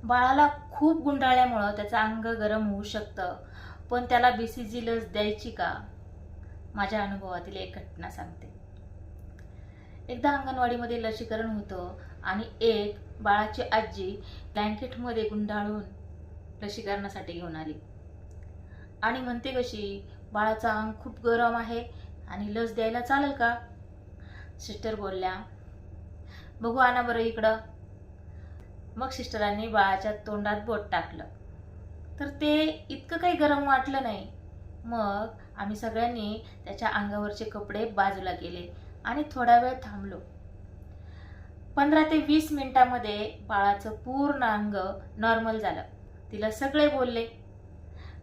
बाळाला खूप गुंडाळल्यामुळं त्याचं अंग गरम होऊ शकतं, पण त्याला BCG लस द्यायची का? माझ्या अनुभवातील एक घटना सांगते. एकदा अंगणवाडीमध्ये लसीकरण होतं आणि एक बाळाची आजी ब्लँकेटमध्ये गुंडाळून लसीकरणासाठी घेऊन आली आणि म्हणते कशी, बाळाचं अंग खूप गरम आहे आणि लस द्यायला चालेल का? सिस्टर बोलल्या, बघू आणा बरं इकडं. मग सिस्टरांनी बाळाच्या तोंडात बोट टाकलं तर ते इतकं काही गरम वाटलं नाही. मग आम्ही सगळ्यांनी त्याच्या अंगावरचे कपडे बाजूला केले आणि थोडा वेळ थांबलो. 15 ते 20 मिनिटांमध्ये बाळाचं पूर्ण अंग नॉर्मल झालं. तिला सगळे बोलले,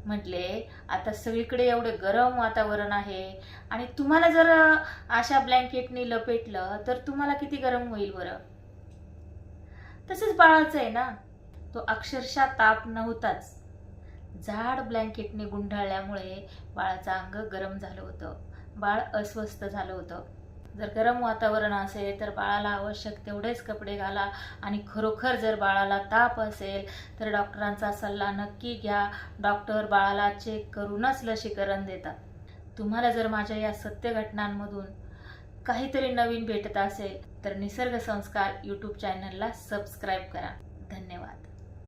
म्हटले आता सगळीकडे एवढे गरम वातावरण आहे आणि तुम्हाला जर अशा ब्लँकेटने लपेटलं तर तुम्हाला किती गरम होईल बरं. तसंच बाळाचं आहे ना, तो अक्षरशः ताप नव्हताच, जाड ब्लँकेटने गुंडाळल्यामुळे बाळाचं अंग गरम झालं होतं. बाळ अस्वस्थ झालं होतं. जर गरम वातावरण असेल तर बाळाला आवश्यक तेवढेच कपडे घाला आणि खरोखर जर बाळाला ताप असेल तर डॉक्टरांचा सल्ला नक्की घ्या. डॉक्टर बाळाला चेक करूनच लसीकरण देतात. तुम्हाला जर माझ्या या सत्य घटनांमधून काहीतरी नवीन भेटत असेल तर निसर्ग संस्कार यूट्यूब चॅनलला सबस्क्राईब करा. धन्यवाद.